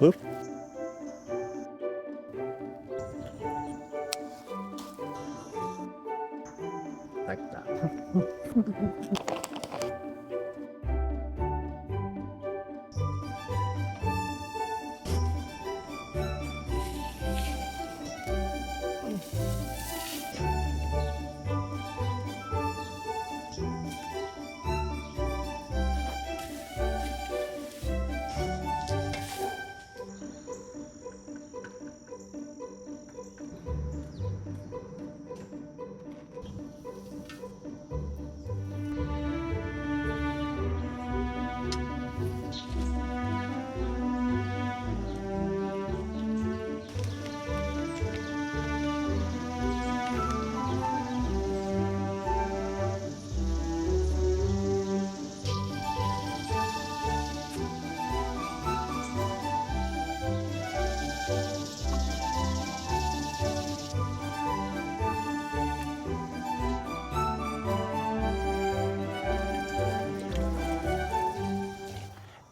Whoop. Like that.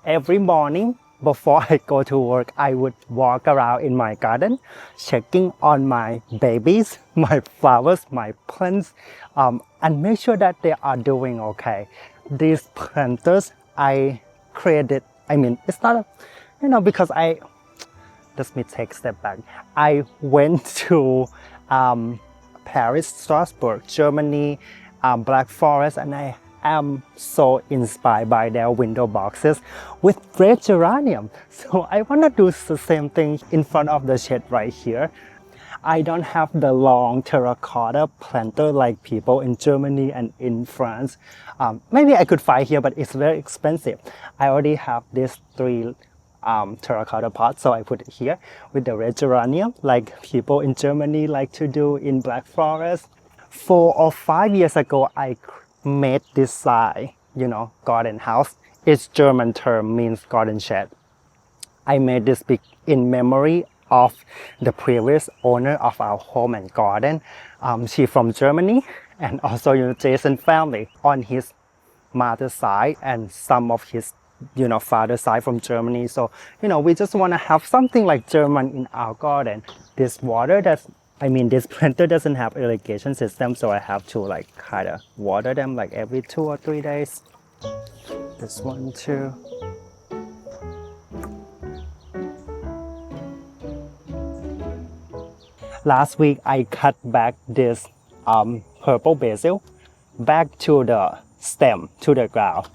Every morning before I go to work, I would walk around in my garden, checking on my babies, my flowers, my plants, and make sure that they are doing okay. These planters I created, it's not, because let me take a step back. I went to Paris, Strasbourg, Germany, Black Forest, and I am so inspired by their window boxes with red geranium. So I want to do the same thing in front of the shed right here. I don't have the long terracotta planter like people in Germany and in France. Maybe I could find here, but it's very expensive. I already have these 3 terracotta pots, so I put it here with the red geranium like people in Germany like to do in Black Forest. 4 or 5 years ago, I made this sign, garden house. Its German term means garden shed. I made this big in memory of the previous owner of our home and garden. She's from Germany, and also Jason's family on his mother's side and some of his father's side from Germany. So we just want to have something like German in our garden. This water this planter doesn't have irrigation system, so I have to kind of water them every 2 or 3 days. This one too. Last week I cut back this purple basil back to the stem, to the ground.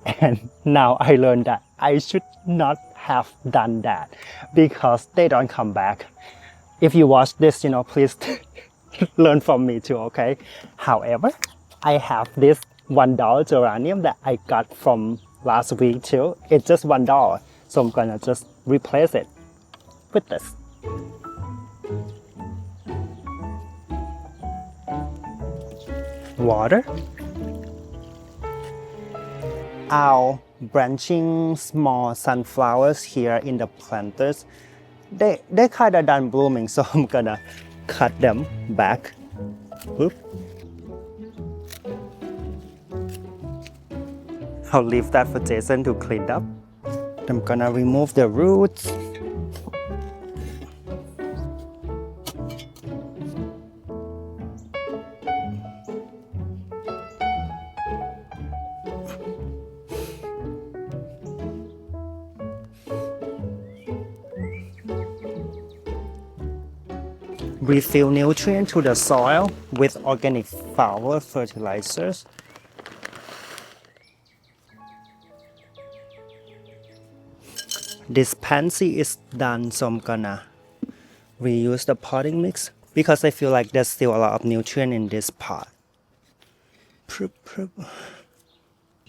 And now I learned that I should not have done that because they don't come back. If you watch this, please learn from me too, okay? However, I have this $1 geranium that I got from last week too. It's just $1, so I'm gonna just replace it with this. Water. Our branching small sunflowers here in the planters, they kind of done blooming, so I'm gonna cut them back. Oop. I'll leave that for Jason to clean up. I'm gonna remove the roots. Refill nutrient to the soil with organic flower fertilizers. This pansy is done, so I'm gonna reuse the potting mix because I feel like there's still a lot of nutrient in this pot.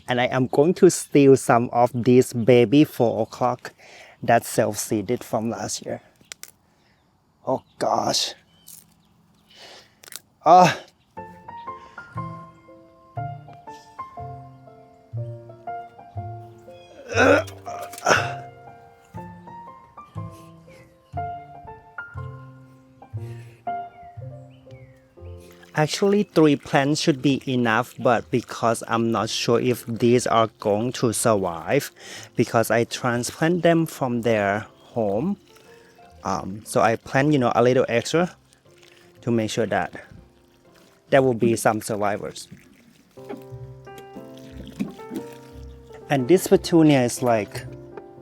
And I am going to steal some of this baby 4 o'clock that self-seeded from last year. Oh gosh. Actually, 3 plants should be enough, but because I'm not sure if these are going to survive, because I transplant them from their home. So I plan, a little extra to make sure that there will be some survivors. And this petunia is like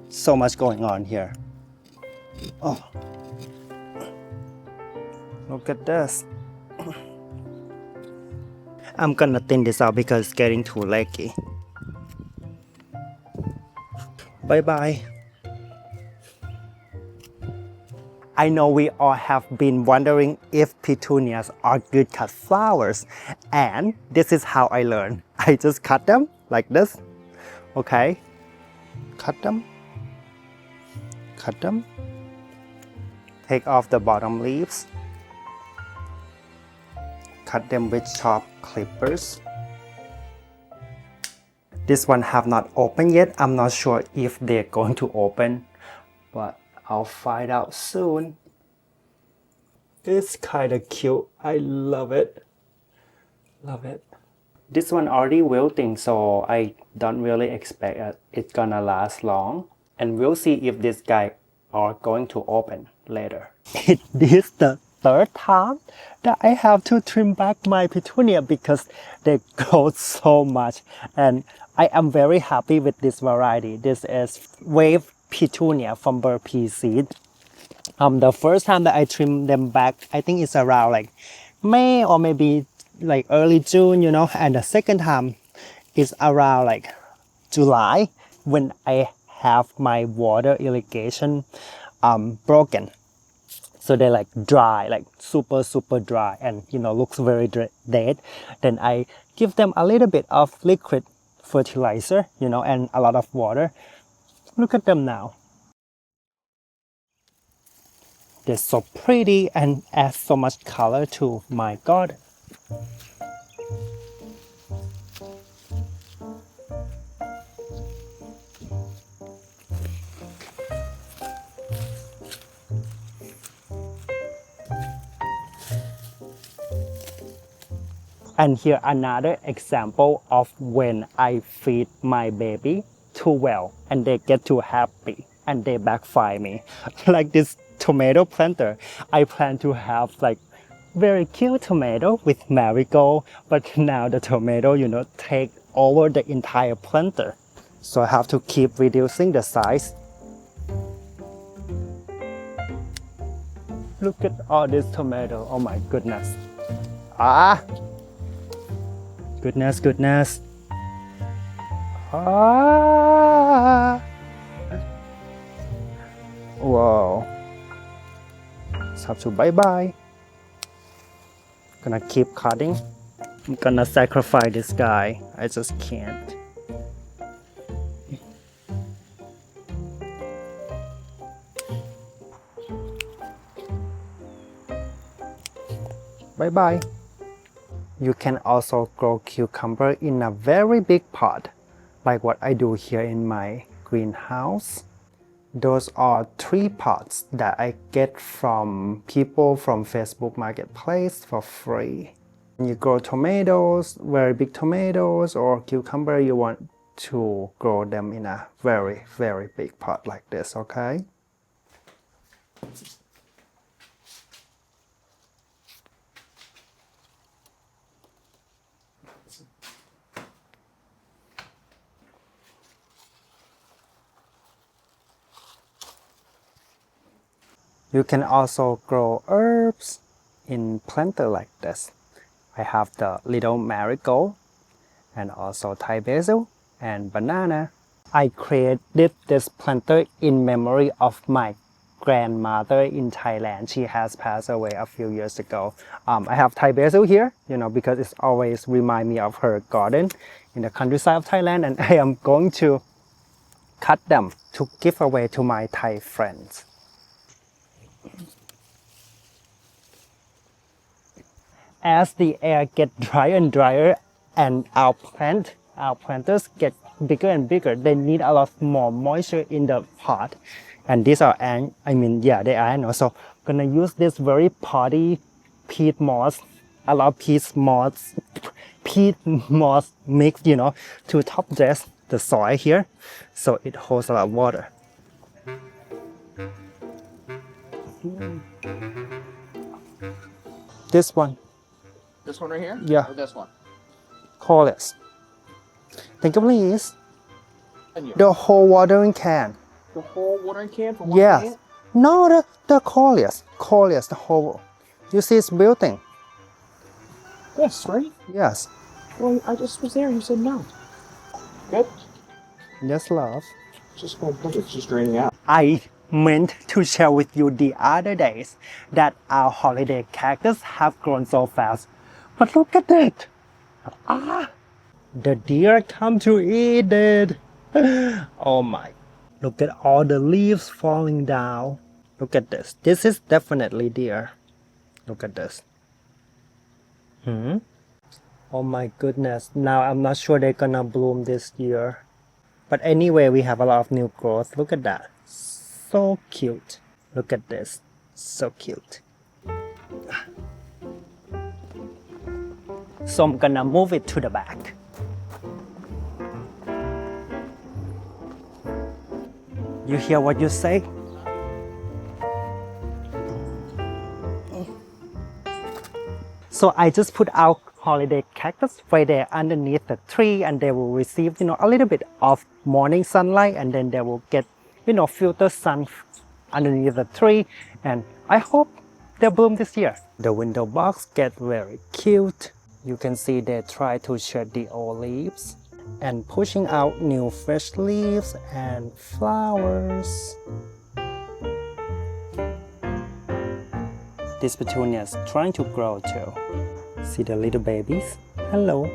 so much going on here. Oh, look at this. I'm gonna thin this out because it's getting too leggy. Bye bye. I know we all have been wondering if petunias are good cut flowers, and this is how I learned. I just cut them like this. Okay, cut them, take off the bottom leaves, cut them with sharp clippers. This one have not opened yet. I'm not sure if they're going to open, but I'll find out soon. It's kind of cute. I love it. Love it. This one already wilting, so I don't really expect it's gonna last long. And we'll see if this guy are going to open later. It is the third time that I have to trim back my petunia because they grow so much. And I am very happy with this variety. This is wave petunia from bird pea seed. The first time that I trimmed them back, I think it's around like May or maybe like early June, and the second time is around like July when I have my water irrigation broken. So they're like dry, like super dry, and looks very dead. Then I give them a little bit of liquid fertilizer, and a lot of water. Look at them now. They're so pretty and add so much color to my garden. And here another example of when I feed my baby too well and they get too happy and they backfire me. Like this tomato planter, I plan to have like very cute tomato with marigold, but now the tomato, take over the entire planter. So I have to keep reducing the size. Look at all this tomato, oh my goodness. Goodness. Whoa. Just have to bye-bye. Gonna keep cutting. I'm gonna sacrifice this guy. I just can't. Bye-bye. You can also grow cucumber in a very big pot, like what I do here in my greenhouse. Those are 3 pots that I get from people from Facebook Marketplace for free. When you grow tomatoes, very big tomatoes or cucumber, you want to grow them in a very big pot like this, okay? You can also grow herbs in planter like this. I have the little marigold and also Thai basil and banana. I created this planter in memory of my grandmother in Thailand. She has passed away a few years ago. I have Thai basil here, because it's always remind me of her garden in the countryside of Thailand, and I am going to cut them to give away to my Thai friends. As the air gets drier and drier and our planters get bigger and bigger, they need a lot more moisture in the pot. And these are they are also gonna use this very potty peat moss, a lot of peat moss mix, to top dress the soil here, so it holds a lot of water. This one. This one right here? Yeah. Or this one? Coleus. Think please. And you. The whole watering can. The whole watering can for one Yes. plant? No, the Coleus. Coleus, the whole. You see it's building. Yes, right? Yes. Well, I just was there. You said no. Good. Yes, love. Just go put it just draining out. I meant to share with you the other days that our holiday cactus have grown so fast. But look at it. The deer come to eat it. Oh my. Look at all the leaves falling down. Look at this. This is definitely deer. Look at this. Oh my goodness. Now I'm not sure they're gonna bloom this year. But anyway, we have a lot of new growth. Look at that. So cute. Look at this. So cute. So I'm gonna move it to the back. You hear what you say? So I just put our holiday cactus right there underneath the tree, and they will receive, a little bit of morning sunlight, and then they will get, filter sun underneath the tree, and I hope they bloom this year. The window box get very cute. You can see they try to shed the old leaves and pushing out new fresh leaves and flowers. This petunia is trying to grow too. See the little babies? Hello.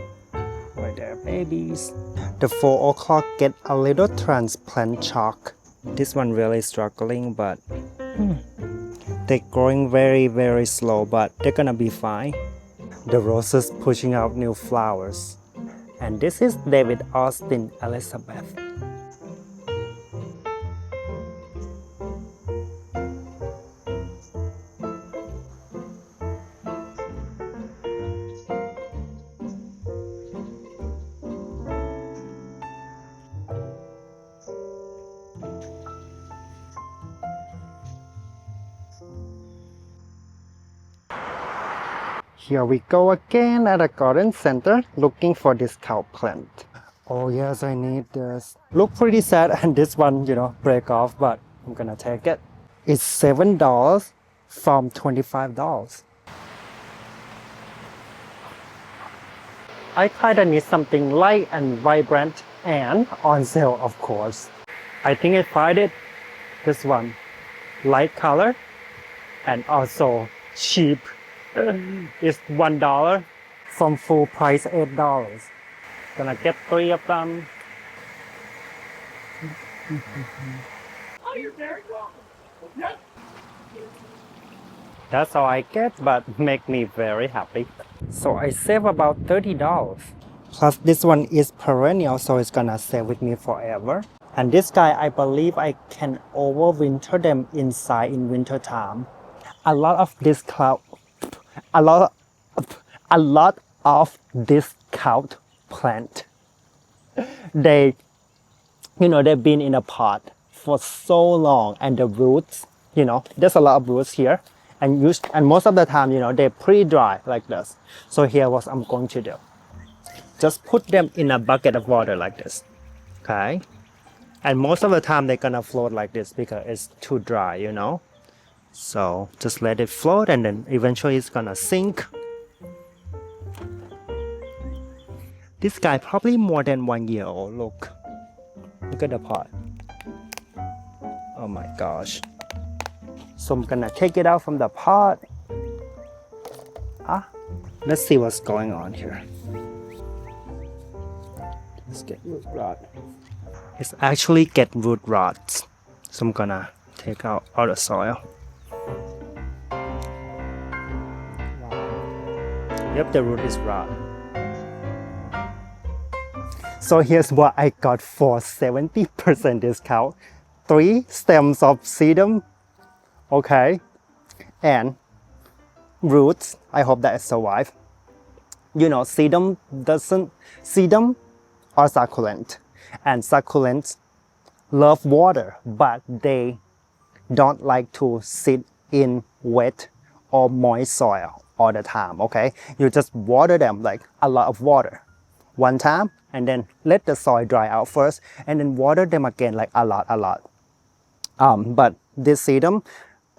Right there, babies. The 4 o'clock get a little transplant shock. This one really struggling, but they're growing very, very slow, but they're gonna be fine. The roses pushing out new flowers. And this is David Austin Elizabeth. Here we go again at a garden center looking for this cow plant. Oh yes, I need this. Look pretty sad and this one, break off, but I'm gonna take it. It's $7 from $25. I kinda need something light and vibrant and on sale, of course. I think I find it. This one, light color and also cheap. It's $1 from full price $8. Gonna get 3 of them. Oh, you're very welcome. Yep. That's all I get, but make me very happy. So I save about $30. Plus this one is perennial, so it's gonna stay with me forever. And this guy, I believe I can overwinter them inside in winter time. A lot of this cow plant, they've been in a pot for so long, and the roots, there's a lot of roots here, and most of the time, they're pretty dry like this. So here what I'm going to do, just put them in a bucket of water like this, okay? And most of the time they're gonna float like this because it's too dry, So just let it float, and then eventually it's gonna sink. This guy probably more than 1 year old. Look at the pot. Oh my gosh. So I'm gonna take it out from the pot. Let's see what's going on here. Let's get root rot. It's actually get root rots. So I'm gonna take out all the soil. Yep, the root is rot. So here's what I got for 70% discount. 3 stems of sedum, okay, and roots. I hope that it survive. Sedum are succulent, and succulents love water, but they don't like to sit in wet or moist soil all the time, okay? You just water them like a lot of water one time, and then let the soil dry out first, and then water them again like a lot. But this sedum,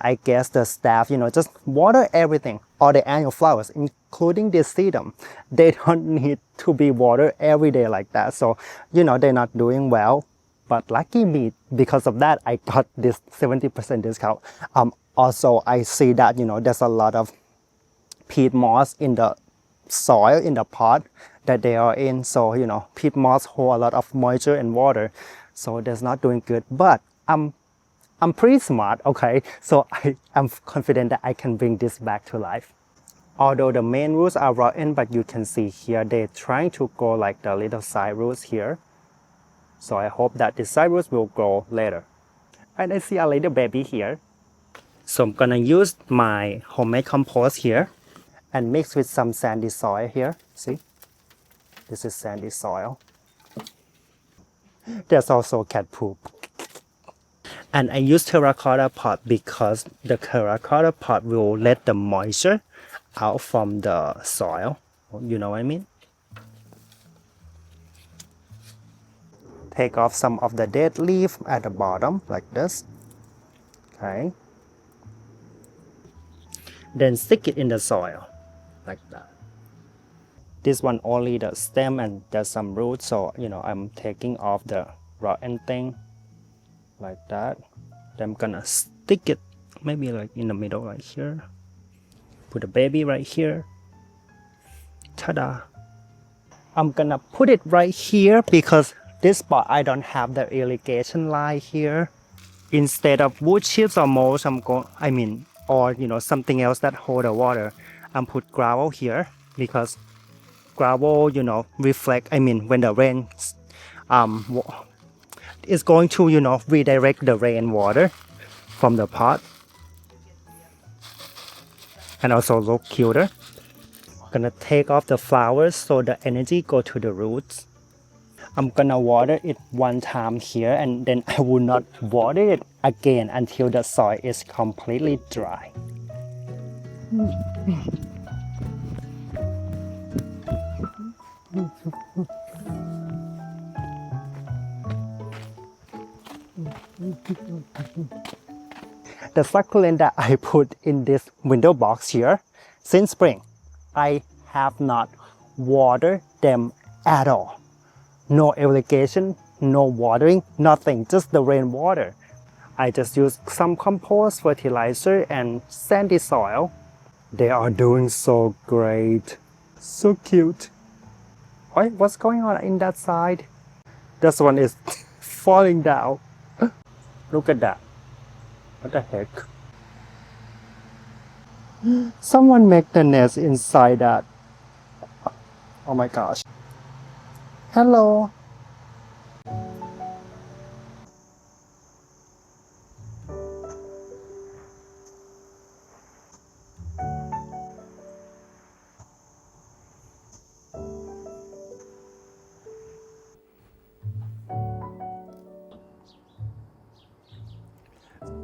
I guess the staff, just water everything, all the annual flowers, including this sedum. They don't need to be watered every day like that. So, they're not doing well. But lucky me, because of that, I got this 70% discount. Also, I see that, there's a lot of peat moss in the soil, in the pot that they are in. So, peat moss hold a lot of moisture and water. So that's not doing good. But I'm pretty smart, okay? So I am confident that I can bring this back to life. Although the main roots are rotten, but you can see here, they're trying to grow like the little side roots here. So I hope that the side roots will grow later. And I see a little baby here. So I'm gonna use my homemade compost here and mix with some sandy soil here. See? This is sandy soil. There's also cat poop. And I use terracotta pot because the terracotta pot will let the moisture out from the soil. You know what I mean? Take off some of the dead leaf at the bottom like this. Okay. Then stick it in the soil like that. This one only the stem and there's some roots, so I'm taking off the rotten thing like that. Then I'm gonna stick it maybe like in the middle right here. Put the baby right here. Ta-da! I'm gonna put it right here because this spot I don't have the irrigation line here. Instead of wood chips or mulch, or something else that hold the water, I'm put gravel here because gravel, reflect. When the rain, is going to, redirect the rainwater from the pot, and also look cuter. Gonna take off the flowers so the energy go to the roots. I'm gonna water it one time here, and then I will not water it again until the soil is completely dry. The succulent that I put in this window box here, since spring, I have not watered them at all. No irrigation, no watering, nothing, just the rainwater. I just use some compost, fertilizer, and sandy soil. They are doing so great. So cute. Wait, what's going on in that side? This one is falling down. Look at that. What the heck? Someone make the nest inside that. Oh my gosh. Hello.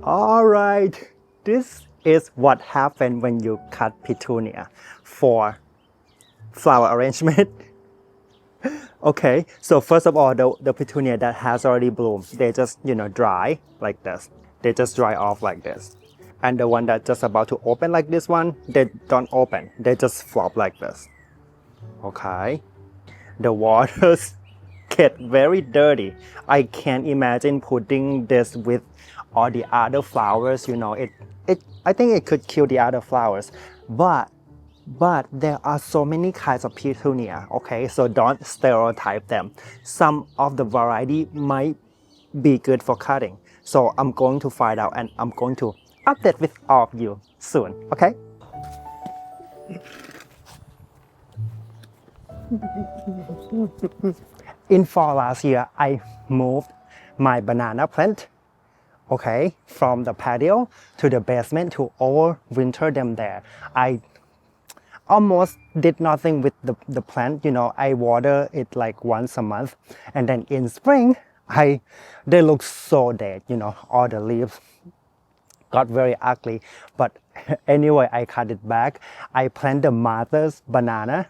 All right, this is what happened when you cut petunia for flower arrangement. Okay, so first of all, the petunia that has already bloomed, they just, dry like this. They just dry off like this. And the one that's just about to open like this one, they don't open. They just flop like this. Okay, the waters get very dirty. I can't imagine putting this with all the other flowers. I think it could kill the other flowers. But there are so many kinds of petunia, okay? So don't stereotype them. Some of the variety might be good for cutting. So I'm going to find out and I'm going to update with all of you soon, okay? In fall last year, I moved my banana plant, okay, from the patio to the basement to overwinter them there. I almost did nothing with the plant. I water it like once a month, and then in spring they look so dead. All the leaves got very ugly, but anyway, I cut it back. I plant the mother's banana,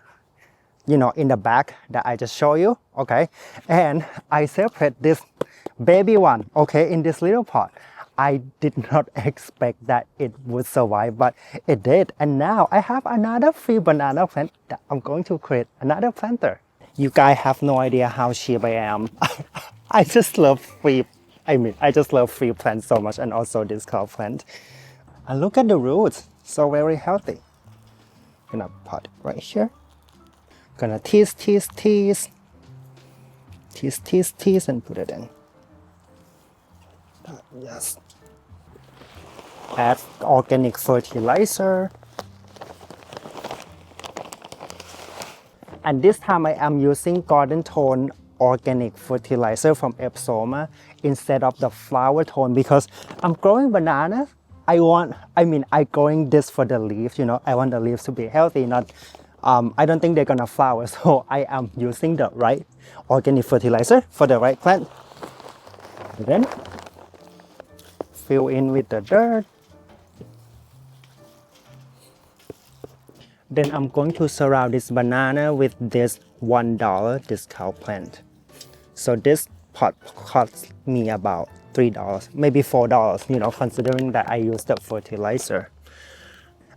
you know, in the back that I just show you, okay? And I separate this baby one, okay, in this little pot. I did not expect that it would survive, but it did. And now I have another free banana plant that I'm going to create another planter. You guys have no idea how cheap I am. I just love I just love free plants so much, and also this cow plant. And look at the roots, so very healthy. Gonna pot it right here. Gonna tease, and put it in. Yes. Add organic fertilizer. And this time I am using Garden Tone organic fertilizer from Epsoma instead of the flower tone, because I'm growing bananas. I'm growing this for the leaves, you know. I want the leaves to be healthy, not I don't think they're gonna flower, so I am using the right organic fertilizer for the right plant. And then fill in with the dirt. Then I'm going to surround this banana with this $1 discount plant. So this pot cost me about $3, maybe $4, you know, considering that I used the fertilizer.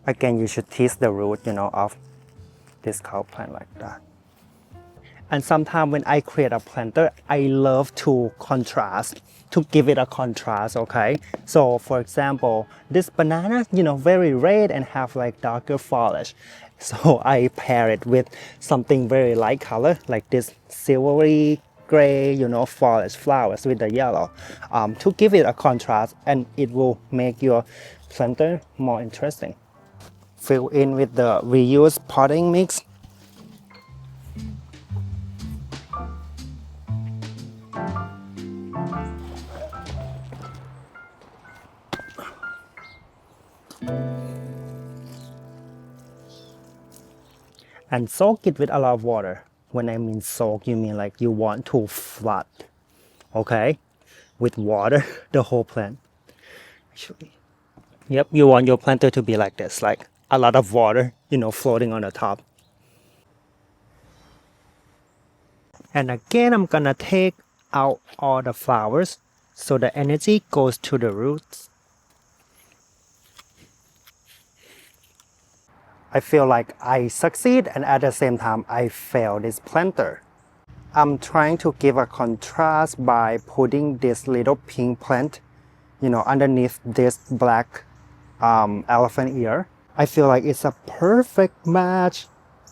Again, you should tease the root, you know, of this cow plant like that. And sometimes when I create a planter, I love to give it a contrast, okay? So for example, this banana, you know, very red and have like darker foliage. So I pair it with something very light color, like this silvery gray, you know, foliage flowers with the yellow, to give it a contrast, and it will make your planter more interesting. Fill in with the reused potting mix. And soak it with a lot of water. When I mean soak, you mean like you want to flood, okay, with water the whole plant. Actually, yep, you want your planter to be like this, like a lot of water, you know, floating on the top. And again, I'm gonna take out all the flowers so the energy goes to the roots. I feel like I succeed, and at the same time I fail this planter. I'm trying to give a contrast by putting this little pink plant, you know, underneath this black elephant ear. I feel like it's a perfect match.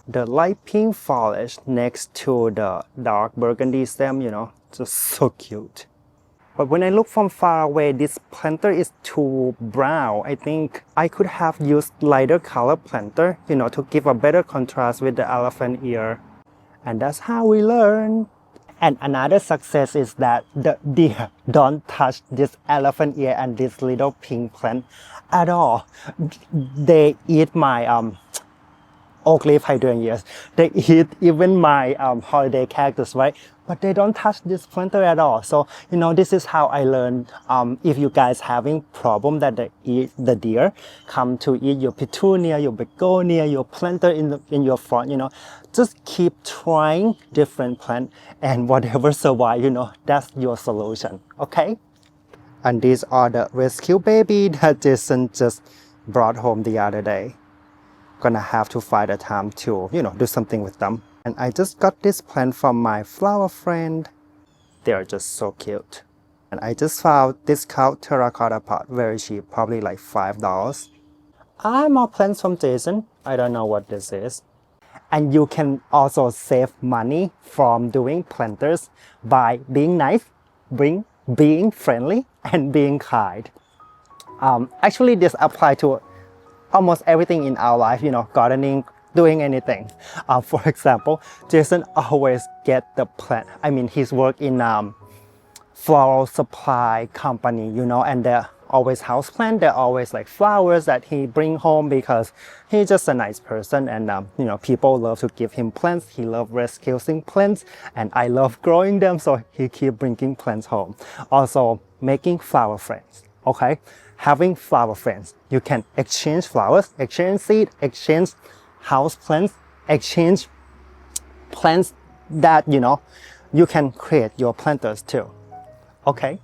The light pink foliage next to the dark burgundy stem, you know, just so cute. But when I look from far away, this planter is too brown. I think I could have used lighter color planter, you know, to give a better contrast with the elephant ear. And that's how we learn. And another success is that the deer don't touch this elephant ear and this little pink plant at all. They eat my oak leaf hydrangeas. They eat even my holiday cactus, right? But they don't touch this planter at all. So, you know, this is how I learned. If you guys having problem that the deer come to eat your petunia, your begonia, your planter in your front, you know, just keep trying different plant, and whatever survive, you know, that's your solution, okay? And these are the rescue baby that Jason just brought home the other day. Gonna have to find a time to, you know, do something with them. And I just got this plant from my flower friend. They are just so cute. And I just found this cow terracotta pot very cheap, probably like $5. I more plants from Jason. I don't know what this is. And you can also save money from doing planters by being nice, being friendly, and being kind. Actually, this applies to almost everything in our life, you know, gardening, doing anything. For example, Jason always get the plant. I mean, he's work in floral supply company, you know, and they're always house plant. They're always like flowers that he bring home because he's just a nice person, and you know, people love to give him plants. He love rescuing plants, and I love growing them, so he keep bringing plants home. Also, making flower friends. okay? Having flower friends. You can exchange flowers, exchange seed, exchange house plants, exchange plants that, you know, you can create your planters too, okay?